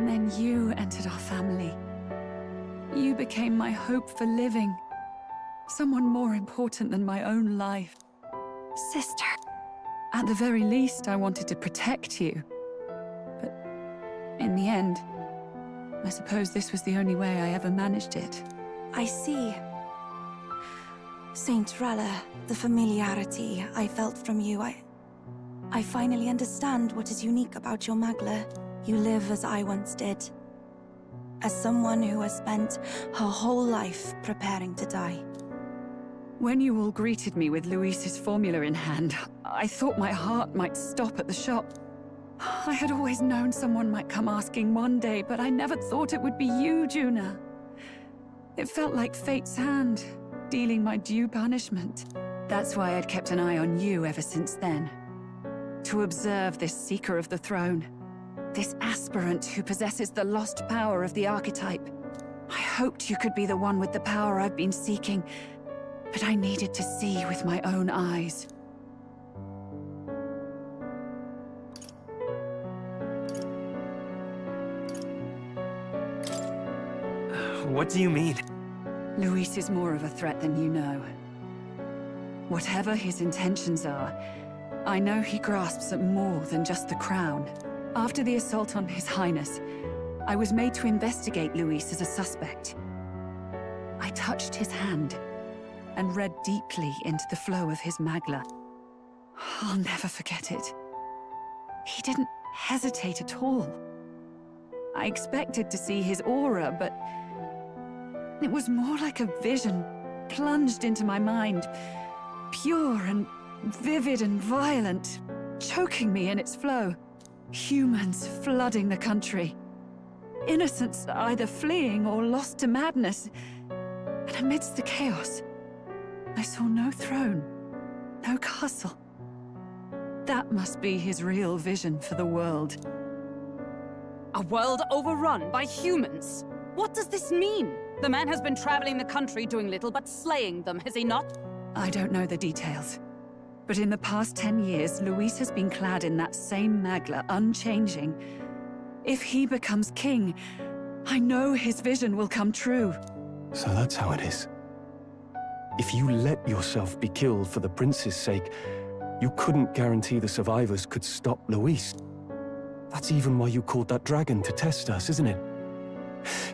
And then you entered our family. You became my hope for living. Someone more important than my own life. Sister. At the very least, I wanted to protect you. But in the end, I suppose this was the only way I ever managed it. I see. Saint Rella, the familiarity I felt from you, I finally understand what is unique about your Magla. You live as I once did. As someone who has spent her whole life preparing to die. When you all greeted me with Luis's formula in hand, I thought my heart might stop at the shop. I had always known someone might come asking one day, but I never thought it would be you, Juna. It felt like fate's hand, dealing my due punishment. That's why I'd kept an eye on you ever since then. To observe this seeker of the throne. This aspirant who possesses the lost power of the archetype. I hoped you could be the one with the power I've been seeking, but I needed to see with my own eyes. What do you mean? Luis is more of a threat than you know. Whatever his intentions are, I know he grasps at more than just the crown. After the assault on His Highness, I was made to investigate Luis as a suspect. I touched his hand and read deeply into the flow of his Magla. I'll never forget it. He didn't hesitate at all. I expected to see his aura, but it was more like a vision plunged into my mind, pure and vivid and violent, choking me in its flow. Humans flooding the country. Innocents either fleeing or lost to madness. And amidst the chaos, I saw no throne, no castle. That must be his real vision for the world. A world overrun by humans? What does this mean? The man has been traveling the country doing little but slaying them, has he not? I don't know the details. But in the past 10 years, Luis has been clad in that same Magla, unchanging. If he becomes king, I know his vision will come true. So that's how it is. If you let yourself be killed for the prince's sake, you couldn't guarantee the survivors could stop Luis. That's even why you called that dragon to test us, isn't it?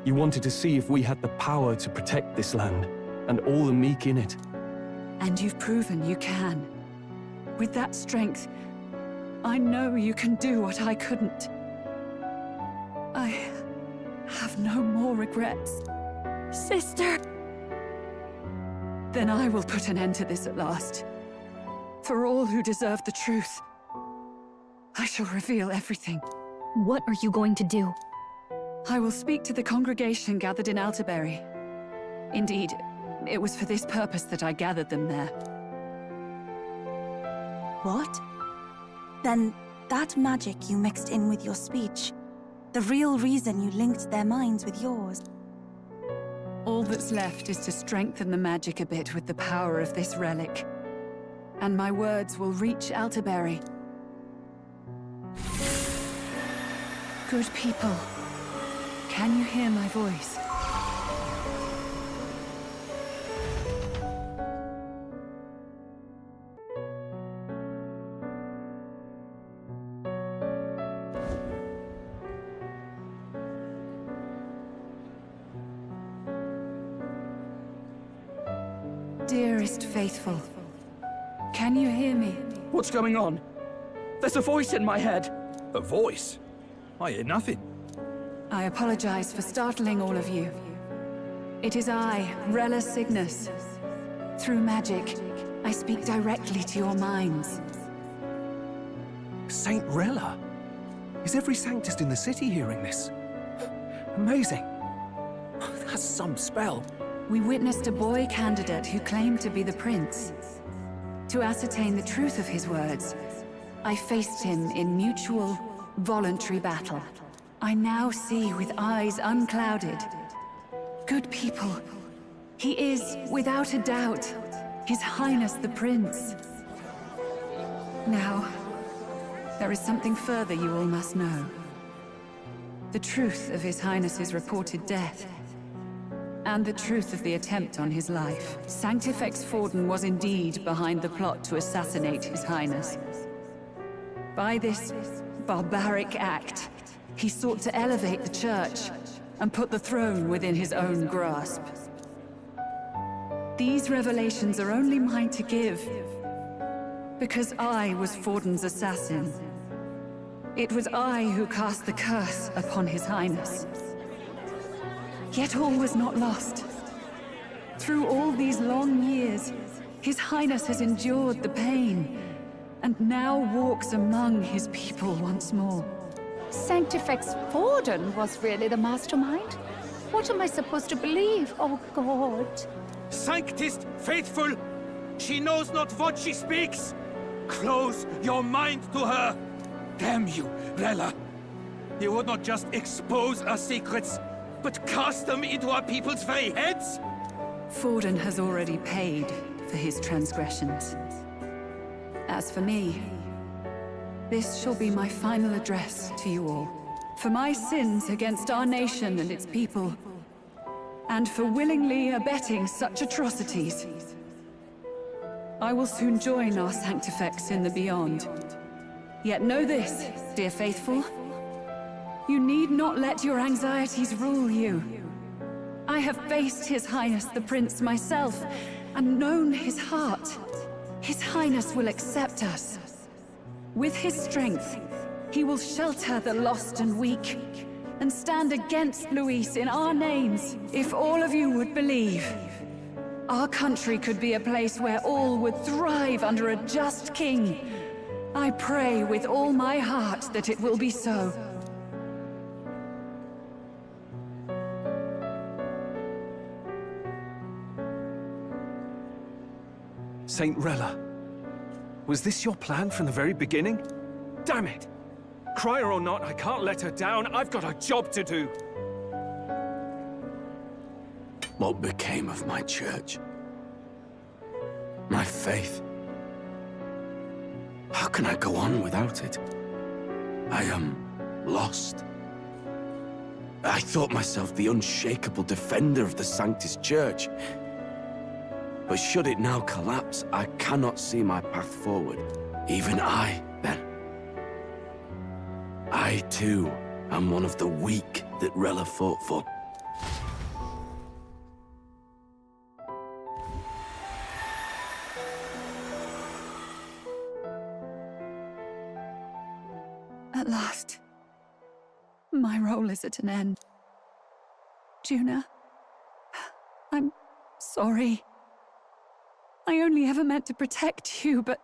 You wanted to see if we had the power to protect this land, and all the meek in it. And you've proven you can. With that strength, I know you can do what I couldn't. I have no more regrets. Sister! Then I will put an end to this at last. For all who deserve the truth, I shall reveal everything. What are you going to do? I will speak to the congregation gathered in Altaberry. Indeed, it was for this purpose that I gathered them there. What? Then that magic you mixed in with your speech, the real reason you linked their minds with yours. All that's left is to strengthen the magic a bit with the power of this relic. And my words will reach Altaberry. Good people, can you hear my voice? Dearest faithful, can you hear me? What's going on? There's a voice in my head. A voice? I hear nothing. I apologize for startling all of you. It is I, Rella Cygnus. Through magic, I speak directly to your minds. Saint Rella? Is every Sanctist in the city hearing this? Amazing. That's some spell. We witnessed a boy candidate who claimed to be the prince. To ascertain the truth of his words, I faced him in mutual, voluntary battle. I now see with eyes unclouded. Good people, he is, without a doubt, His Highness the Prince. Now, there is something further you all must know. The truth of His Highness's reported death, and the truth of the attempt on his life. Sanctifex Forden was indeed behind the plot to assassinate His Highness. By this barbaric act, he sought to elevate the Church and put the throne within his own grasp. These revelations are only mine to give, because I was Forden's assassin. It was I who cast the curse upon His Highness. Yet all was not lost. Through all these long years, His Highness has endured the pain, and now walks among his people once more. Sanctifex Forden was really the mastermind? What am I supposed to believe? Oh, God. Sanctist faithful! She knows not what she speaks! Close your mind to her! Damn you, Rella! You would not just expose our secrets, but cast them into our people's very heads? Forden has already paid for his transgressions. As for me, this shall be my final address to you all. For my sins against our nation and its people, and for willingly abetting such atrocities, I will soon join our Sanctifex in the beyond. Yet know this, dear faithful, you need not let your anxieties rule you. I have faced His Highness the Prince myself, and known his heart. His Highness will accept us. With his strength, he will shelter the lost and weak, and stand against Louis in our names. If all of you would believe, our country could be a place where all would thrive under a just king. I pray with all my heart that it will be so. Saint Rella, was this your plan from the very beginning? Damn it! Cry her or not, I can't let her down. I've got a job to do. What became of my church? My faith? How can I go on without it? I am lost. I thought myself the unshakable defender of the Sanctus Church. But should it now collapse, I cannot see my path forward. Even I, then. I, too, am one of the weak that Rella fought for. At last, my role is at an end. Juna, I'm sorry. I only ever meant to protect you, but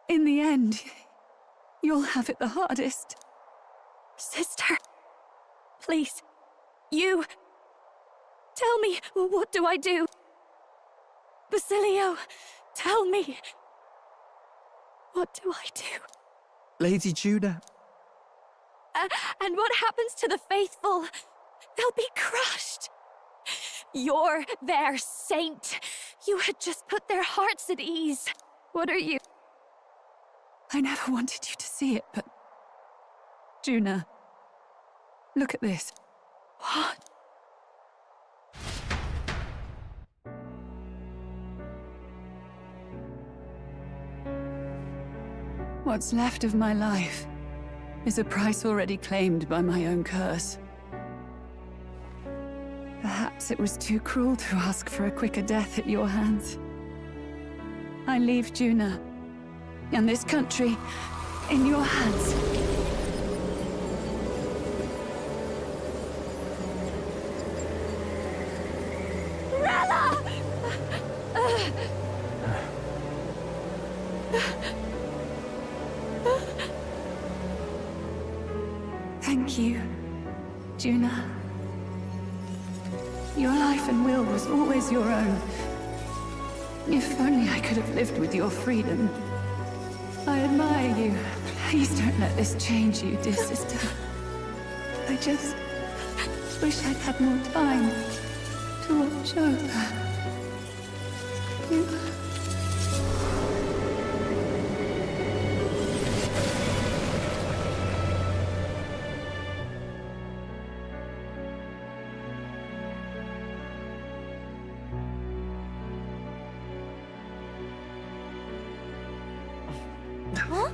in the end, you'll have it the hardest. Sister, please, you... Tell me, what do I do? Basilio, tell me. What do I do? Lady Juna. And what happens to the faithful? They'll be crushed. You're their saint. You had just put their hearts at ease. What are you? I never wanted you to see it, but... Juna, look at this. What? What's left of my life is a price already claimed by my own curse. Perhaps it was too cruel to ask for a quicker death at your hands. I leave Juna and this country in your hands. Rella! Thank you, Juna. Your life and will was always your own. If only I could have lived with your freedom. I admire you. Please don't let this change you, dear sister. I just wish I'd had more time to watch over you. Huh?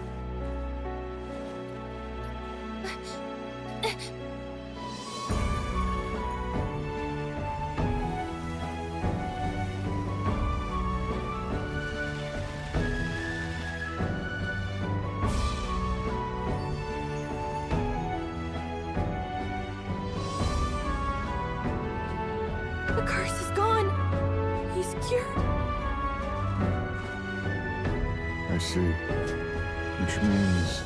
The curse is gone. He's cured. I see. Which means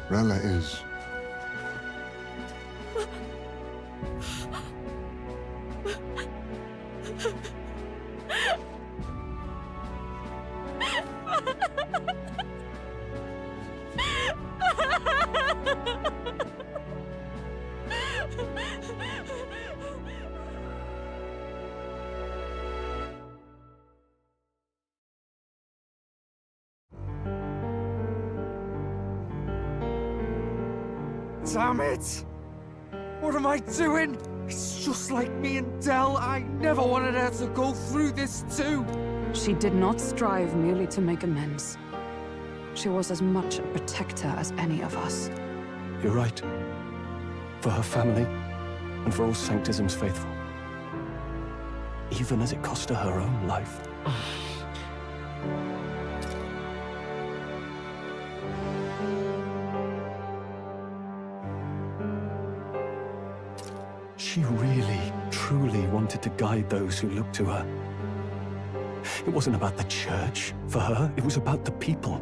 Rella is... Damn it! What am I doing? It's just like me and Dell. I never wanted her to go through this too. She did not strive merely to make amends. She was as much a protector as any of us. You're right. For her family, and for all Sanctism's faithful. Even as it cost her her own life. She really, truly wanted to guide those who looked to her. It wasn't about the church, for her, it was about the people.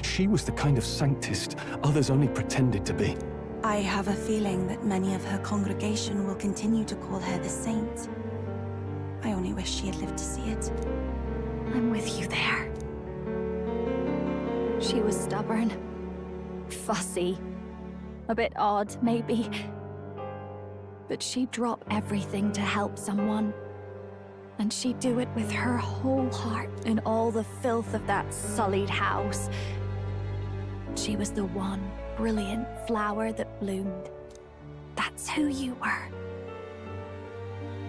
She was the kind of sanctist others only pretended to be. I have a feeling that many of her congregation will continue to call her the saint. I only wish she had lived to see it. I'm with you there. She was stubborn, fussy, a bit odd, maybe. But she'd drop everything to help someone. And she'd do it with her whole heart in all the filth of that sullied house. She was the one brilliant flower that bloomed. That's who you were.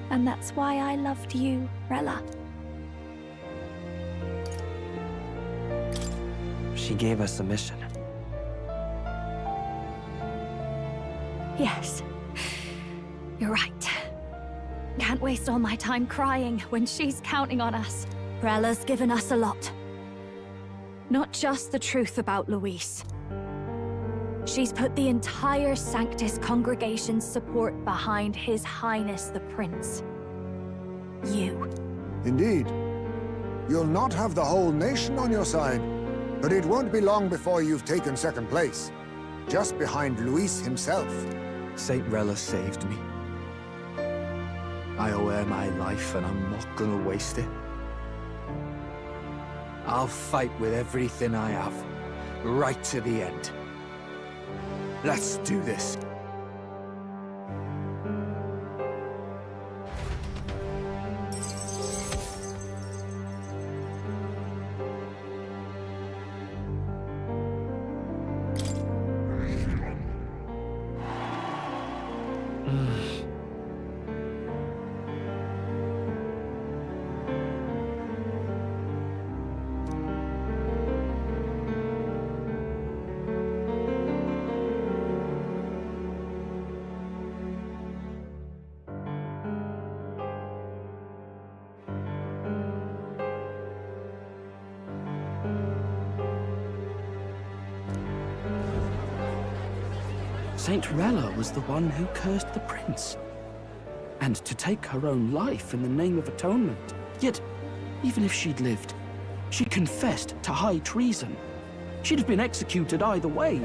And that's why I loved you, Rella. She gave us a mission. Yes. You're right. Can't waste all my time crying when she's counting on us. Rella's given us a lot. Not just the truth about Luis. She's put the entire Sanctus congregation's support behind His Highness the Prince. You. Indeed. You'll not have the whole nation on your side, but it won't be long before you've taken second place. Just behind Luis himself. Saint Rella saved me. I owe her my life, and I'm not gonna waste it. I'll fight with everything I have, right to the end. Let's do this. Saint Rella was the one who cursed the prince. And to take her own life in the name of atonement. Yet, even if she'd lived, she confessed to high treason. She'd have been executed either way.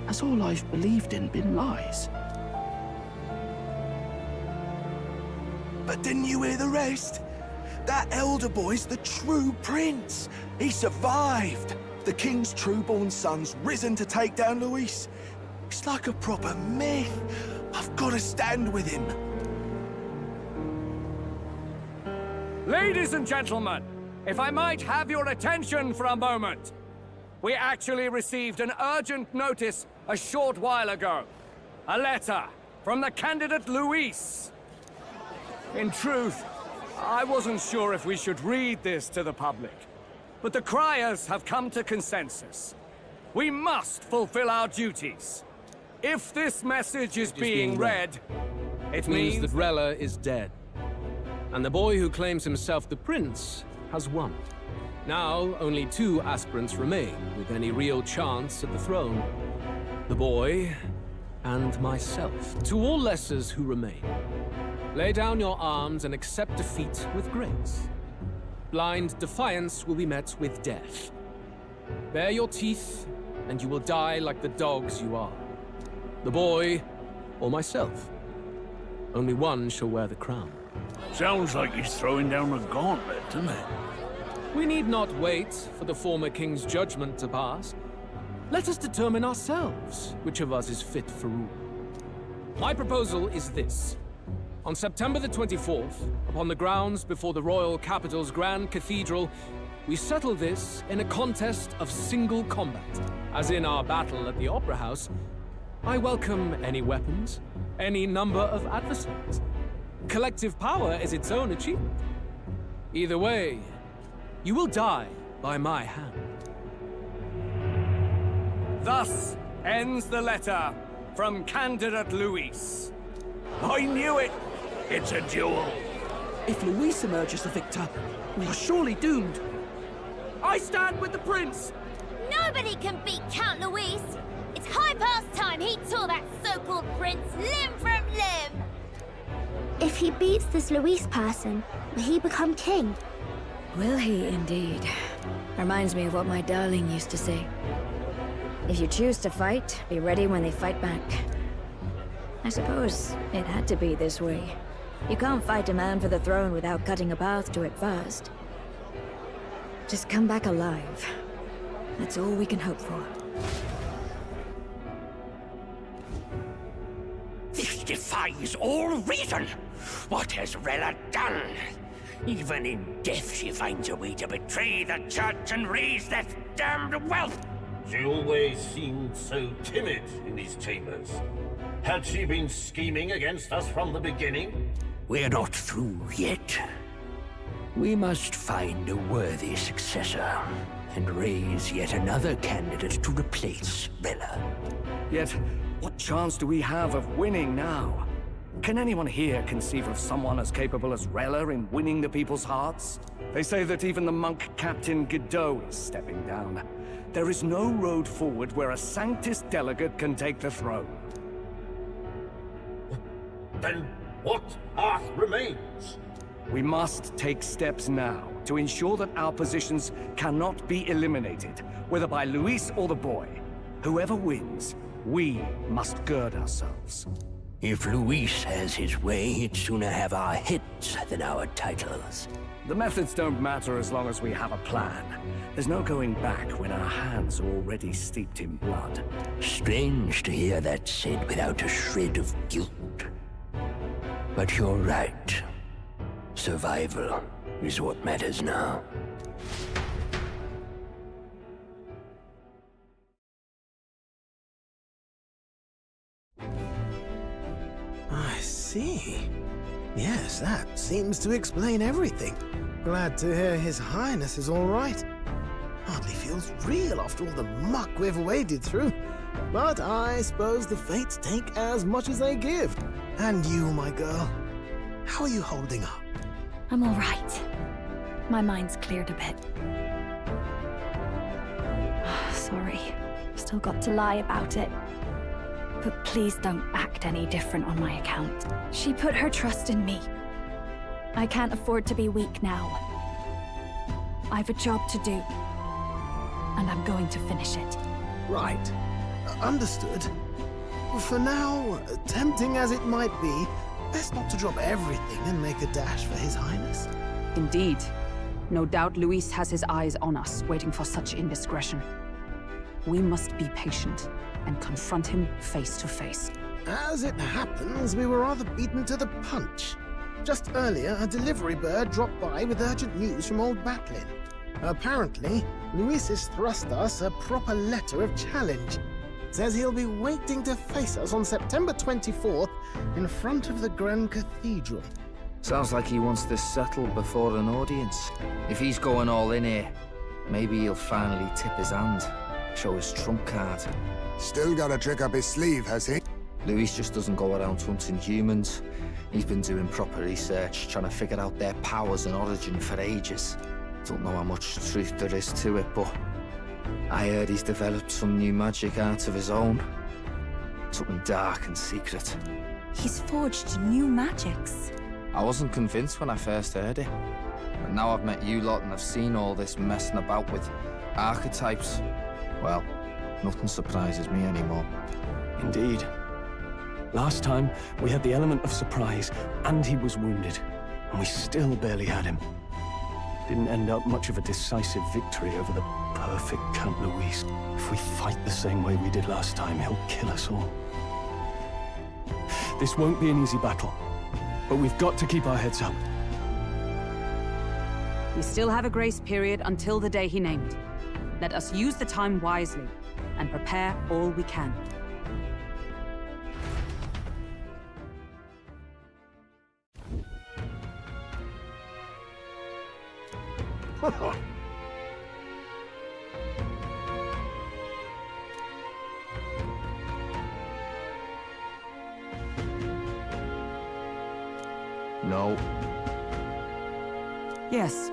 Has all I've believed in been lies? But didn't you hear the rest? That elder boy's the true prince. He survived. The king's true-born son's risen to take down Luis. It's like a proper myth. I've got to stand with him. Ladies and gentlemen, if I might have your attention for a moment. We actually received an urgent notice a short while ago. A letter from the candidate Luis. In truth, I wasn't sure if we should read this to the public. but the criers have come to consensus. We must fulfill our duties. If this message is being read, it means that Rella is dead. And the boy who claims himself the prince has won. Now, only 2 aspirants remain with any real chance at the throne. The boy and myself. To all lessers who remain, lay down your arms and accept defeat with grace. Blind defiance will be met with death. Bare your teeth, and you will die like the dogs you are. The boy, or myself. Only one shall wear the crown. Sounds like he's throwing down a gauntlet, doesn't it? We need not wait for the former king's judgment to pass. Let us determine ourselves which of us is fit for rule. My proposal is this. On September the 24th, upon the grounds before the royal capital's grand cathedral, we settle this in a contest of single combat. As in our battle at the Opera House, I welcome any weapons, any number of adversaries. Collective power is its own achievement. Either way, you will die by my hand. Thus ends the letter from candidate Louis. I knew it! It's a duel. If Louis emerges the victor, we are surely doomed. I stand with the prince! Nobody can beat Count Louis! It's high past time he tore that so-called prince limb from limb! If he beats this Louis person, will he become king? Will he indeed? Reminds me of what my darling used to say. If you choose to fight, be ready when they fight back. I suppose it had to be this way. You can't fight a man for the throne without cutting a path to it first. Just come back alive. That's all we can hope for. This defies all reason! What has Rella done? Even in death she finds a way to betray the church and raise that damned wealth! She always seemed so timid in these chambers. Had she been scheming against us from the beginning? We're not through yet. We must find a worthy successor, and raise yet another candidate to replace Rella. Yet, what chance do we have of winning now? Can anyone here conceive of someone as capable as Rella in winning the people's hearts? They say that even the monk Captain Klinger is stepping down. There is no road forward where a Sanctus delegate can take the throne. Then what path remains? We must take steps now to ensure that our positions cannot be eliminated, whether by Louis or the boy. Whoever wins, we must gird ourselves. If Louis has his way, he'd sooner have our heads than our titles. The methods don't matter as long as we have a plan. There's no going back when our hands are already steeped in blood. Strange to hear that said without a shred of guilt. But you're right. Survival is what matters now. I see. Yes, that seems to explain everything. Glad to hear His Highness is all right. Hardly feels real after all the muck we've waded through. But I suppose the fates take as much as they give. And you, my girl, how are you holding up? I'm all right. My mind's cleared a bit. Sorry. Still got to lie about it. But please don't act any different on my account. She put her trust in me. I can't afford to be weak now. I've a job to do. And I'm going to finish it. Right. Understood. For now, tempting as it might be, best not to drop everything and make a dash for His Highness. Indeed. No doubt Louis has his eyes on us, waiting for such indiscretion. We must be patient and confront him face to face. As it happens, we were rather beaten to the punch. Just earlier, a delivery bird dropped by with urgent news from old Batlin. Apparently, Louis has thrust us a proper letter of challenge. Says he'll be waiting to face us on September 24th in front of the Grand Cathedral. Sounds like he wants this settled before an audience. If he's going all in here, Maybe he'll finally tip his hand, show his trump card. Still got a trick up his sleeve, has he? Louis just doesn't go around hunting humans. He's been doing proper research, trying to figure out their powers and origin for ages. Don't know how much truth there is to it, but I heard he's developed some new magic art of his own. Something dark and secret. He's forged new magics. I wasn't convinced when I first heard it. But now I've met you lot and I've seen all this messing about with archetypes. Well, nothing surprises me anymore. Indeed. Last time, we had the element of surprise, and he was wounded. And we still barely had him. Didn't end up much of a decisive victory over the perfect Count Louis. If we fight the same way we did last time, he'll kill us all. This won't be an easy battle, but we've got to keep our heads up. We still have a grace period until the day he named. Let us use the time wisely and prepare all we can. No. Yes.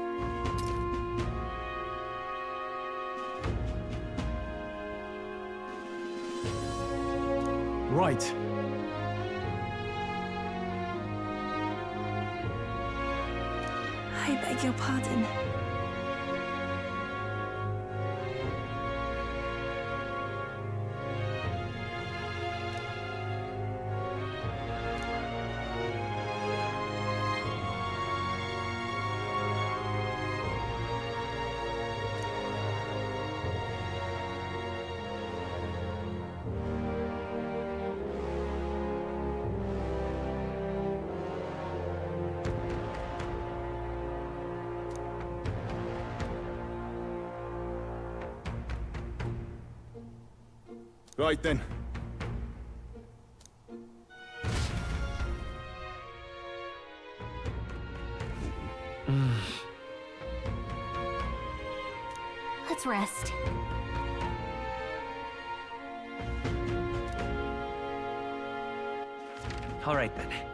Right. I beg your pardon. Right then. Let's rest. All right then.